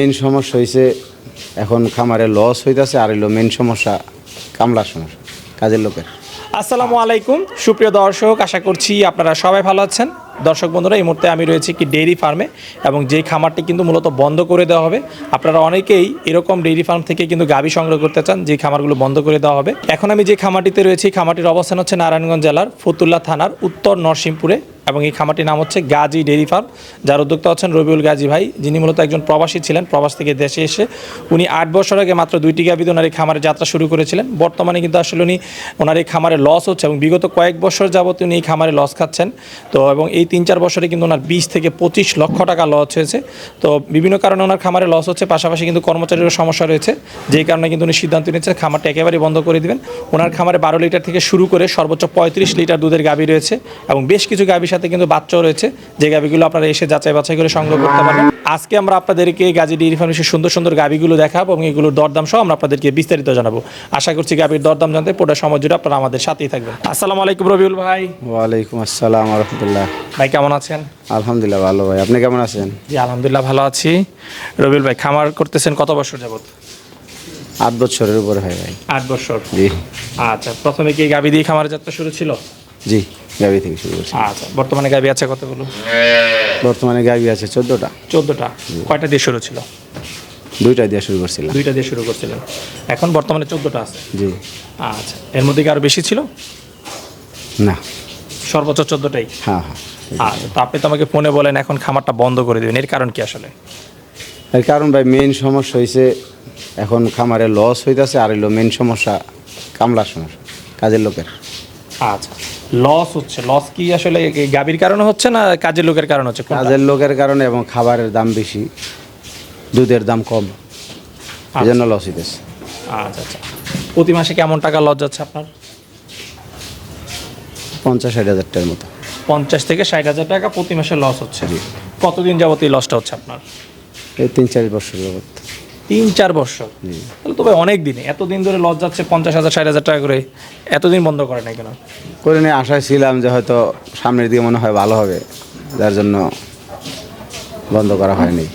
Main সমস্যা হয়েছে এখন খামারে লস হইতাছে, আর হইলো মেইন সমস্যা কামলার সমস্যা, কাজের লোকের। আসসালামু আলাইকুম সুপ্রিয় দর্শক, আশা করছি আপনারা সবাই ভালো আছেন। দর্শক বন্ধুরা, এই মুহূর্তে আমি রয়েছি কি ডেইরি ফার্মে, এবং যেই খামারটি কিন্তু মূলত বন্ধ করে দেওয়া হবে। আপনারা অনেকেই এরকম ডেইরি ফার্ম থেকে কিন্তু গাভী সংগ্রহ করতে চান, যে খামারগুলো বন্ধ করে দেওয়া হবে। এখন আমি যে খামারটিতে রয়েছি, খামারটির অবস্থান হচ্ছে নারায়ণগঞ্জ জেলার ফতুল্লা থানার উত্তর নরসিংপুরে, এবং এই খামারটির নাম হচ্ছে গাজী ডেইরি ফার্ম, যার উদ্যোক্তা হচ্ছেন রবিউল গাজী ভাই, যিনি মূলত একজন প্রবাসী ছিলেন। প্রবাস থেকে দেশে এসে উনি 8 বছর আগে মাত্র 2টি গাভী দিয়ে ওনার এই খামারে যাত্রা শুরু করেছিলেন। বর্তমানে কিন্তু আসলে উনি ওনার এই খামারে লস হচ্ছে, এবং বিগত কয়েক বছর যাবত উনি এই খামারে লস খাচ্ছেন। তো এবং এই 3-4 বছরে কিন্তু ওনার 20 থেকে 25 লক্ষ টাকা লস হয়েছে। তো বিভিন্ন কারণে ওনার খামারে লস হচ্ছে, পাশাপাশি কিন্তু কর্মচারীরও সমস্যা রয়েছে, যেই কারণে কিন্তু উনি সিদ্ধান্ত নিয়েছেন খামারটা একেবারেই বন্ধ করে দিবেন। ওনার খামারে 12 লিটার থেকে শুরু করে সর্বোচ্চ 35 লিটার দুধের গাভী রয়েছে, এবং বেশ কিছু গাভীর সাথে কিন্তু বাচ্চাও রয়েছে, যে গাভীগুলো আপনারা এসে যাচাই বাছাই করে সংগ্রহ করতে পারবেন। আজকে আমরা আপনাদেরকে গাজী ডেইরি ফার্মের সুন্দর সুন্দর গাভীগুলো দেখাবো, এবং এগুলোর দরদাম সহ আমরা আপনাদেরকে বিস্তারিত জানাবো। আশা করছি গাভীর দরদাম জানতে পুরো সময় জুড়ে আপনারা আমাদের সাথেই থাকবেন। আসসালামু আলাইকুম রবিউল ভাই। ওয়ালাইকুম আসসালাম ওয়া রাহমাতুল্লাহ। ভাই কেমন আছেন? আলহামদুলিল্লাহ ভালো ভাই, আপনি কেমন আছেন? জি আলহামদুলিল্লাহ ভালো আছি। রবিউল ভাই, খামার করতেছেন কত বছর যাবত? 8 বছরের উপরে হয় ভাই। 8 বছর। জি। আচ্ছা, প্রথমে কি গাভী দিয়ে খামারের যাত্রা শুরু ছিল? জি, গাভী থেকে শুরু করছি। আচ্ছা, বর্তমানে গাভী আছে কতগুলো? বর্তমানে গাভী আছে 14টা। 14টা। কয়টা দিয়ে শুরু ছিল? 2টা দিয়ে শুরু করছিলাম। 2টা দিয়ে শুরু করছিলেন, এখন বর্তমানে 14টা আছে। জি। আচ্ছা, এর মধ্যে কি আরো বেশি ছিল? না। সর্বোচ্চ 14টাই? হ্যাঁ হ্যাঁ। আচ্ছা, তো আপনি তো আমাকে ফোনে বলেন এখন খামারটা বন্ধ করে দেবেন, এর কারণ কি আসলে? এর কারণ ভাই মেইন সমস্যা হয়েছে এখন খামারে লস হইতাছে, আর হইলো মেইন সমস্যা কামলার সমস্যা, কাজের লোকের। আচ্ছা, লস হচ্ছে। লস কি আসলে গাভীর কারণে হচ্ছে না কাজের লোকের কারণে হচ্ছে? কাজের লোকের কারণে, এবং খাবারের দাম বেশি, দুধের দাম কম, এই জন্য লস হইতেছে। আচ্ছা আচ্ছা, প্রতি মাসে কেমন টাকা লস যাচ্ছে আপনার? 50-60 হাজার টাকার মতো। 50 থেকে 60 হাজার টাকা প্রতি মাসে লস হচ্ছে। কতদিন যাবত এই লসটা হচ্ছে আপনার? এই 3-4 বছর যাবত। 3-4 বছর? তাহলে তো ভাই অনেক দিনে, এতদিন ধরে লস যাচ্ছে 50,000-60,000 টাকা করে, এতদিন বন্ধ করে নাই কেন? করে নিয়ে আশায় ছিলাম যে হয়তো সামনের দিকে মনে হয় ভালো হবে, যার জন্য বন্ধ করা হয়নি।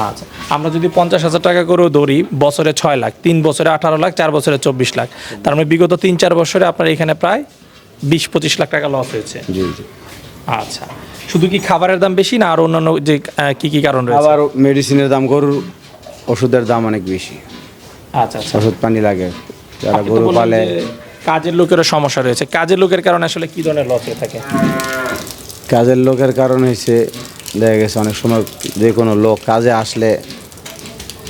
আচ্ছা, আমরা যদি 50,000 টাকা করেও ধরি, বছরে 6 লাখ, 3 বছরে 18 লাখ, 4 বছরে 24 লাখ, তার মানে বিগত 3-4 বছরে আপনার এখানে প্রায় 20-25 লাখ টাকা লস হয়েছে। জি জি। আচ্ছা, শুধু কি খাবারের দাম বেশি, না আর অন্যান্য যে কি কি কারণ রয়েছে? আবার মেডিসিনের দাম, গরুর ওষুধের দাম অনেক বেশি। আচ্ছা আচ্ছা, ওষুধ পানি লাগে, যারা আপনি তো গরু বললেন পালে। যে কাজের লোকেরও সমস্যা রয়েছে, কাজের লোকের কারণে আসলে কি ধরনের লস হয়ে থাকে? কাজের লোকের কারণ হয়েছে, দেখা গেছে অনেক সময় যে কোনো লোক কাজে আসলে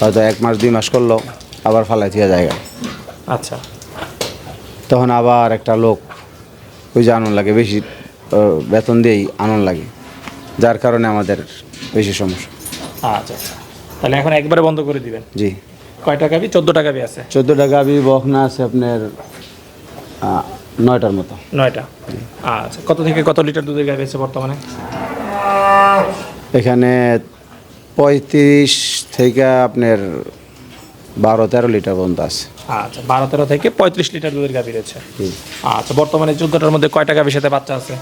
হয়তো 1 মাস 2 মাস করলো, আবার ফালাই দিয়ে জায়গা, আচ্ছা, তখন আবার একটা লোক ওই যে আনন্দ লাগে, বেশি বেতন দিয়েই আনন্দ লাগে, যার কারণে আমাদের বেশি সমস্যা। আচ্ছা আচ্ছা, তাহলে এখন একবারে বন্ধ করে দিবেন? জি। কয়টা গাভী? 14টা গাভী আছে। 14টা গাভী, বকনা আছে আপনার 9টার মতো। 9টা। আচ্ছা, কত থেকে কত লিটার দুধের গাভী আছে বর্তমানে? এখানে 35 থেকে আপনার 12-13 লিটার পর্যন্ত আছে। আচ্ছা, 12-13 থেকে 35 লিটার দুধের গাভী রয়েছে। আচ্ছা, বর্তমানে 14টার মধ্যে কয়টা গাভীর সাথে বাচ্চা আছে?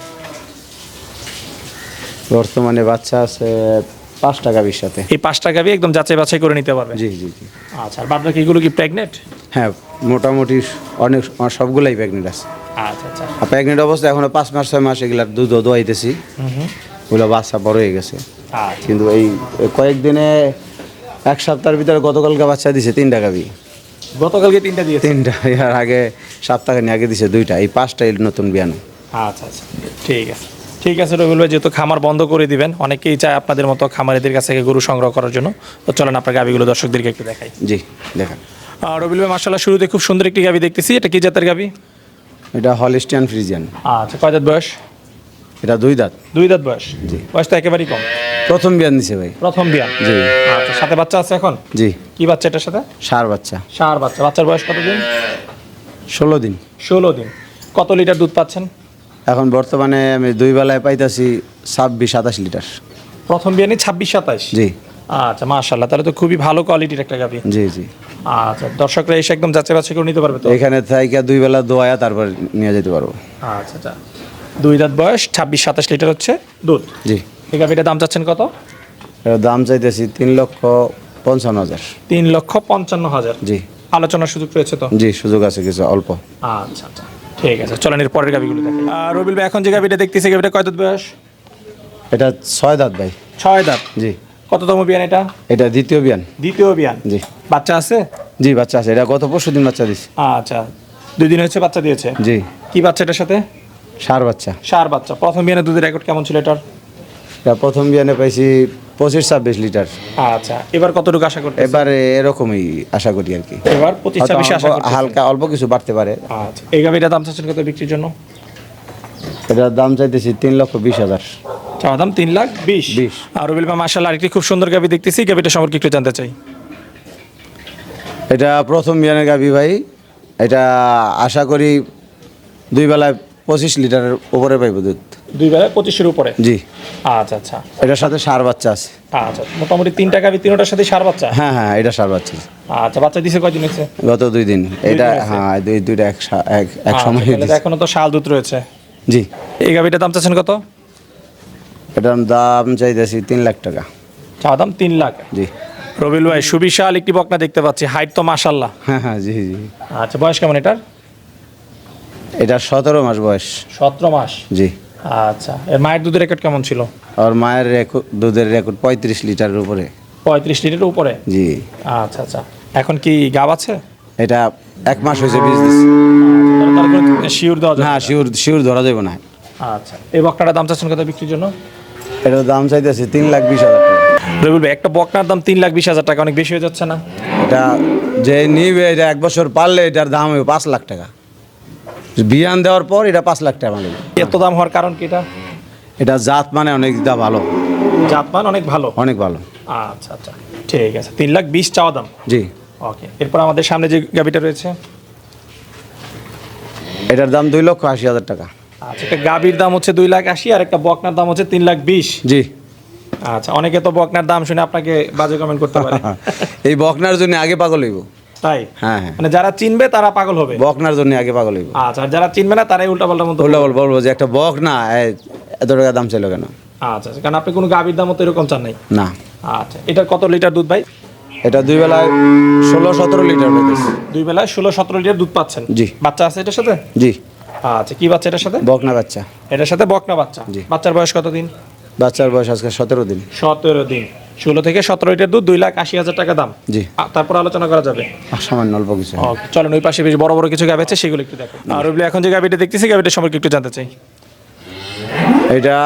বর্তমানে বাচ্চা আছে 5টা গাভীর সাথে। এই 5টা গাভী একদম যাচাই বাছাই করে নিতে পারবে? জি জি জি। আচ্ছা, আর বাদ বাকি এগুলো কি প্রেগনেন্ট? হ্যাঁ, মোটামুটি অনেক সবগুলাই প্রেগনেন্ট আছে। আচ্ছা আচ্ছা। আর প্রেগনেন্ট অবস্থা এখনো 5 মাস 6 মাস, এগুলার দুধও দোয়াইতেছি, ওগুলো বাচ্চা বড় হয়ে গেছে। আচ্ছা, কিন্তু এই কয়েকদিনে 1 সপ্তাহের ভিতরে গতকালকে বাচ্চা দিছে 3টা গাভী। গতকালকে 3টা দিয়েছে? 3টা, এর আগে সপ্তাহখানি আগে দিছে 2টা, এই 5টাই নতুন বিয়ানো। আচ্ছা আচ্ছা, ঠিক আছে ঠিক আছে রবিউল ভাই, যেহেতু খামার বন্ধ করে দিবেন, অনেকেই চায় আপনাদের মতো খামারিদের কাছ থেকে গরু সংগ্রহ করার জন্য, তো চলেন আপনার গাভীগুলো দর্শকদেরকে একটু দেখাই। জি দেখান। রবিউল ভাই, মাশাআল্লাহ শুরুতে খুব সুন্দর একটি গাভী দেখতেছি, এটা কি জাতের গাভী? এটা হলিস্টিয়ান ফ্রিজিয়ান। আচ্ছা, কয় দাঁত বয়স? এটা 2 দাঁত। 2 দাঁত বয়স? জি। বয়স তো একেবারেই কম। প্রথম বিয়ান দিছে ভাই। প্রথম বিয়ান? জি। আচ্ছা, সাথে বাচ্চা আছে এখন? জি। কি বাচ্চা এটার সাথে? ষাঁড় বাচ্চা। ষাঁড় বাচ্চা। বাচ্চার বয়স কত দিন? 16 দিন। 16 দিন। কত লিটার দুধ পাচ্ছেন এখন বর্তমানে আমি 2 বেলায় পাইতাছি 26-27 লিটার। প্রথম বিয়ানে? 26-27? জি। আচ্ছা, মাশাআল্লাহ, তাহলে তো খুবই ভালো কোয়ালিটির একটা গাভী। জি জি। আচ্ছা, দর্শকরা এসে একদম যাচাই বাছাই করে নিতে পারবে তো? এখানে থাইকা 2 বেলা দোয়া, তারপর নিয়ে যেতে পারবো। আচ্ছা আচ্ছা, 2 দাঁত বয়স, 26-27 লিটার হচ্ছে দুধ। জি। এই গাভীটার দাম চাচ্ছেন কত? এর দাম চাইতেছি 55,000। 3,55,000। জি আলোচনার সুযোগ রয়েছে তো? জি, সুযোগ আছে কিছু অল্প। আচ্ছা আচ্ছা, ঠিক আছে, চলেন এর পরের গাবিগুলো দেখি। আর রবিল ভাই, এখন যে গাবিটা দেখতেছি, গাবিটা কয় দাঁত বয়স? এটা 6 দাঁত ভাই। 6 দাঁত। জি। কততম বিয়ান এটা? এটা দ্বিতীয় বিয়ান। দ্বিতীয় বিয়ান। জি। বাচ্চা আছে? জি বাচ্চা আছে, এটা গত পরশুদিন বাচ্চা দিছে। আচ্ছা, 2 দিন হচ্ছে বাচ্চা দিয়েছে। জি। কি বাচ্চা এটার সাথে? ষাঁড় বাচ্চা। ষাঁড় বাচ্চা। প্রথম বিয়ানে দুধের রেকর্ড কেমন ছিল এটার? এটা প্রথম বিয়ানে পাইছি 25-26 লিটার। আচ্ছা, এবার কতটুকু আশা করতে? এবারে এরকমই আশা করি আর কি। এবার 25-26 আশা করতে। হালকা অল্প কিছু বাড়তে পারে। আচ্ছা, এই গাবিটা দাম চাচ্ছেন কত বিক্রির জন্য? এটার দাম চাইতেছি 3,20,000। চাওয়া দাম 3,20,000। 20। আর রবিল ভাই, মাশাআল্লাহ, আরেকটি খুব সুন্দর গাবি দেখতেছি, গাবিটা সম্পর্কে একটু জানতে চাই। এটা প্রথম বিয়ানের গাবি ভাই। এটা আশা করি 2 বেলায় 25 লিটারের উপরে পাইব দুধ। 2 বেলায় 25-এর উপরে? জি। আচ্ছা আচ্ছা এটার সাথে ষাঁড় বাচ্চা আছে। আচ্ছা, মোটামুটি 3টা গাবি, 3টার সাথে ষাঁড় বাচ্চা? হ্যাঁ হ্যাঁ, এটা ষাঁড় বাচ্চা। আচ্ছা, বাচ্চা দিছে কয়দিন হয়েছে? গত 2 দিন। এটা দিন হয়েছে? হ্যাঁ, দুইটা এক সময় তাহলে তো এখনো তো শাল দুধ রয়েছে। জি। এই গাবিটার দাম চাচ্ছেন কত? এটার দাম চাইতেছি 3 লাখ টাকা। চাওয়া দাম 3 লাখ। জি। রবিল ভাই, সুবিশাল একটি বকনা দেখতে পাচ্ছি, হাইট তো মাশাআল্লাহ। হ্যাঁ হ্যাঁ, জি জি। আচ্ছা, বয়স কেমন এটার? এটা 17 মাস বয়স। 17 মাস। জি। আচ্ছা, এর মায়ের দুধের রেকর্ড কেমন ছিল? আর মায়ের দুধের রেকর্ড 35 লিটারের উপরে। 35 লিটারের উপরে? জি। আচ্ছা আচ্ছা, এখন কি গাব আছে? এটা 1 মাস হয়েছে বীজ দিচ্ছে। তার কোনো শিওর দেওয়া যাবে না, না? শিওর ধরা যাবে না। আচ্ছা, এই বকনাটার দাম চাচ্ছেন কত বিক্রির জন্য? এটার দাম চাইতেছি 3,20,000 টাকা। রবিল ভাই, একটা বকনার দাম 3,20,000 টাকা অনেক বেশি হয়ে যাচ্ছে না? এটা যে নিবে, এটা 1 বছর পারলে এটার দাম হবে 5 লাখ টাকা। বিয়ান দেওয়ার পর এটা 5 লাখ টাকা মানে। এত দাম হওয়ার কারণ কি এটা? এটা জাত মানে অনেক ভালো। জাতমান অনেক ভালো? অনেক ভালো। আচ্ছা আচ্ছা, ঠিক আছে, 3,20,000 চাওয়া দাম। জি। ওকে, এরপর আমাদের সামনে যে গাবিটা রয়েছে, এটার দাম 2,80,000 টাকা। আচ্ছা, একটা গাবির দাম হচ্ছে 2,80,000 আর একটা বকনার দাম হচ্ছে 3,20,000। জি। আচ্ছা, অনেকে তো বকনার দাম শুনে আপনাকে বাজে কমেন্ট করতে পারে। এই বকনার জন্য আগে পাগল হইব। তাই? হ্যাঁ হ্যাঁ, মানে যারা চিনবে তারা পাগল হবে? বকনার জন্য আগে পাগল হইব। আচ্ছা, আর যারা চিনবে না তারাই উল্টাপাল্টা মতো বললে বলবো যে একটা বক না, এত টাকা দাম চাইলো কেন? আচ্ছা আচ্ছা, কারণ আপনি কোনো গাবির দামও তো এরকম চান নাই। না। আচ্ছা, এটার কত লিটার দুধ ভাই? এটা 2 বেলায় 16-17 লিটার পাইতেছে। 2 বেলায় 16-17 লিটার দুধ পাচ্ছেন? জি। বাচ্চা আছে এটার সাথে? জি। আচ্ছা, কি বাচ্চা এটার সাথে? বকনা বাচ্চা। এটার সাথে বকনা বাচ্চা? জি। বাচ্চার বয়স কত দিন? বাচ্চার বয়স আজকে 17 দিন। 17 দিন। 16 থেকে 17 লিটার দুধ, 2,80,000 টাকা দাম। জি। তারপর আলোচনা করা যাবে। সামান্য অল্প কিছু। ওকে, চলেন ওই পাশে বেশ বড় বড় কিছু গাবি আছে, সেগুলো একটু দেখো। আর রবিল, এখন যে গাবিটা দেখতেছি, গাবিটা সম্পর্কে একটু জানতে চাই। এটা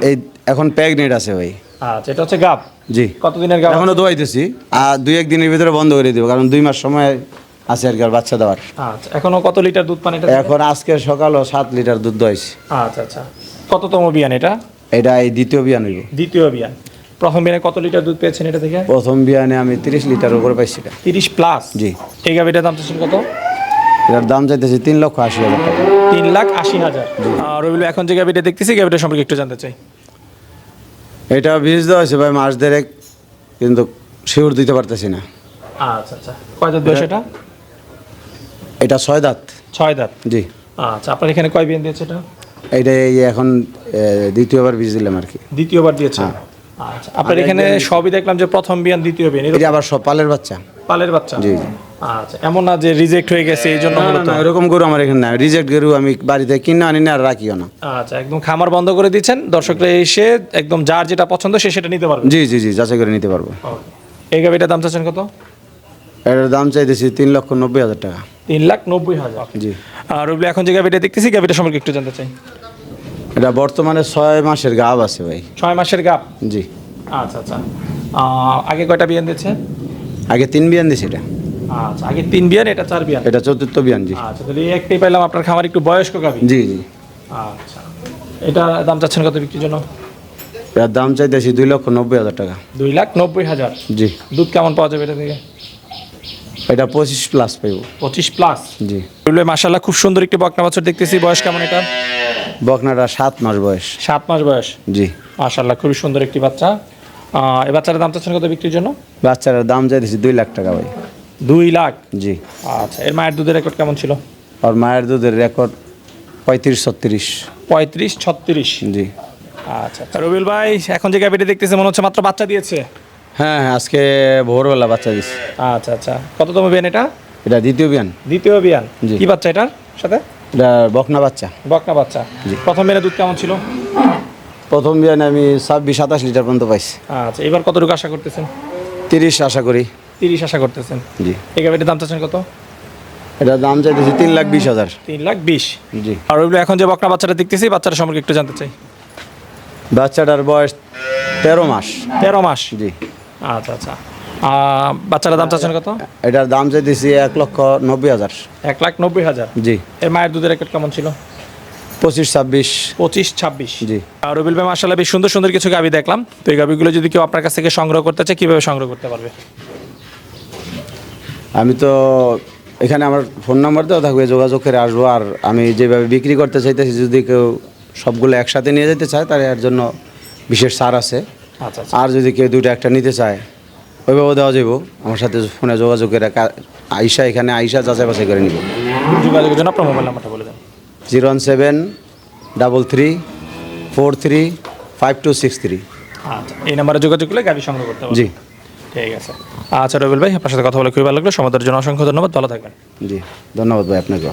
এই এখন প্রেগনেন্ট আছে ভাই। আচ্ছা, এটা হচ্ছে গাব? জি। কতদিনের গাব? এখনো দোয়াইতেছি, আর 2-1 দিনের ভিতরে বন্ধ করে দিব, কারণ 2 মাস সময় আছে আর কি আর বাচ্চা দেওয়ার। আচ্ছা, এখনো কত লিটার দুধ পান এটা থেকে? এখন আজকে সকালও 7 লিটার দুধ দোয়াইছি। আচ্ছা আচ্ছা, কততম বিয়ান এটা? এটা এই দ্বিতীয় বিয়ান হইব। দ্বিতীয় বিয়ান। প্রথম বিয়ানে কত লিটার দুধ পেয়েছেন এটা থেকে? প্রথম বিয়ানে আমি 30 লিটার উপরে পাইছি। এটা 30 প্লাস? জি। এই গাবিটার দাম চাচ্ছেন কত? এটার দাম চাইতেছি 3,80,000 টাকা। 3,80,000। আর রবিল, এখন যে গাবিটা দেখতেছি, গাবিটা সম্পর্কে একটু জানতে চাই। এটা বীজ দেওয়া হয়েছে ভাই মাস দেড়েক, কিন্তু শিওর দিতে পারতেছি না। আচ্ছা আচ্ছা, কয় দাঁত বয়স এটা? এটা 6 দাঁত। 6 দাঁত। জি। আচ্ছা, আপনার এখানে কয় বিয়ান দিয়েছে এটা? এটা এই এখন দ্বিতীয়বার বীজ দিলাম আর কি। দ্বিতীয়বার দিয়েছে? আচ্ছা, আপনার এখানে সবই দেখলাম যে প্রথম বিয়ান, দ্বিতীয় বিয়ান, এটা আবার সব পালের বাচ্চা। পালের বাচ্চা? জি জি। আচ্ছা, এমন না যে রিজেক্ট হয়ে গেছে এই জন্য? না, এরকম গরু আমার এখানে না। রিজেক্ট গরু আমি বাড়িতে কিনে আনি না, আর রাখিও না। আচ্ছা, একদম খামার বন্ধ করে দিচ্ছেন, দর্শকরা এসে একদম যার যেটা পছন্দ সে সেটা নিতে পারবে? জি জি জি, যাচাই করে নিতে পারবো। এই গাবিটার দাম চাচ্ছেন কত? এটার দাম চাইতেছি 3,90,000 টাকা। 3,90,000। জি। আর রবিল, এখন যে গাবিটা দেখতেছি, গাবিটা সম্পর্কে একটু জানতে চাই। এটা বর্তমানে 6 মাসের গাব আছে ভাই। 6 মাসের গাব? জি। আচ্ছা আচ্ছা, আগে কয়টা বিয়ান দিয়েছে? আগে 3 বিয়ান দিছি এটা। আচ্ছা, আগে 3 বিয়ান, এটা 4 বিয়ান? এটা 4র্থ বিয়ান। জি। আচ্ছা, তাহলে এই একটাই পাইলাম আপনার খামার একটু বয়স্ক গাবি। জি জি। আচ্ছা, এটা দাম চাচ্ছেন কত বিক্রির জন্য? এটার দাম চাইতেছি 2,90,000 টাকা। 2,90,000? জি। দুধ কেমন পাওয়া যাবে এটা থেকে? এটা 25 প্লাস পাইব। 25 প্লাস? জি। মাশাআল্লাহ, খুব সুন্দর একটি বকনা বাছুর দেখতেছি। বয়স কেমন এটা? বকনাটা 7 মাস বয়স। 7 মাস বয়স? জি। মাশাআল্লাহ, খুবই সুন্দর একটি বাচ্চা। এই বাচ্চাটার দাম চাচ্ছেন কত বিক্রির জন্য? বাচ্চার দাম চাইতেছি 2 লাখ টাকা ভাই। 2 লাখ? জি। আচ্ছা, এর মায়ের দুধের রেকর্ড কেমন ছিল? আর মায়ের দুধের রেকর্ড 35-36। 35-36? জি। আচ্ছা, রবিল ভাই, এখন যে গাবিটা দেখতেছে মনে হচ্ছে মাত্র বাচ্চা দিয়েছে? হ্যাঁ হ্যাঁ, আজকে ভোরবেলা বাচ্চা দিচ্ছে। আচ্ছা আচ্ছা, কততম বিয়ান এটা? এটা দ্বিতীয় বিয়ান। দ্বিতীয় বিয়ান। জি। কি বাচ্চা এটার সাথে? এটা বকনা বাচ্চা। বকনা বাচ্চা। প্রথম বিয়ানে দুধ কেমন ছিল? প্রথম বিয়ানে আমি 26-27 লিটার পর্যন্ত পাইছি। আচ্ছা, এবার কতটুকু আশা করতেছেন? 30 আশা করি। 30 আশা করতেছেন। জি। এই গাভিটার দাম চাচ্ছেন কত? এটার দাম চাইতেছি 3,20,000। 3,20,000। জি। আর ওইগুলো এখন যে বকনা বাচ্চাটা দেখতেছি, বাচ্চাটা সম্পর্কে একটু জানতে চাই। বাচ্চাটার বয়স 13 মাস। 13 মাস। জি। আচ্ছা আচ্ছা, বাচ্চাটার দাম চাচ্ছেন কত? এটার দাম চাইতেছি 1,90,000। 1,90,000। জি। এর মায়ের দুধের রেকর্ড কেমন ছিল? 25-26। 25-26। জি। আর রবিল ভাই মাশাআল্লাহ বেশ সুন্দর সুন্দর কিছু গাভি দেখলাম। তো এই গাভিগুলো যদি কেউ আপনার কাছ থেকে সংগ্রহ করতে চায়, কীভাবে সংগ্রহ করতে পারবে? আমি তো এখানে আমার ফোন নাম্বার দেওয়া থাকবে, যোগাযোগ করে আসবো। আর আমি যেভাবে বিক্রি করতে চাইতেছি, যদি কেউ সবগুলো একসাথে নিয়ে যেতে চায়, তাহলে এর জন্য বিশেষ ছাড় আছে। আচ্ছা আচ্ছা। আর যদি কেউ দুইটা একটা নিতে চায়, ওইভাবে দেওয়া যাবো। আমার সাথে ফোনে যোগাযোগ করে এখানে আইসা যাচাই বাছাই করে নিব। যোগাযোগের জন্য আপনার মোবাইল নাম্বারটা বলে দেন। 01733435263। আচ্ছা, এই নাম্বারে যোগাযোগ করলে গাভি সংগ্রহ করতে পারবেন। জি। ঠিক আছে। আচ্ছা রবিল ভাই, আপনার সাথে কথা বলে খুবই ভালো লাগলো। সমাদের জন্য অসংখ্য ধন্যবাদ, ভালো থাকবেন। জি, ধন্যবাদ ভাই আপনাকে।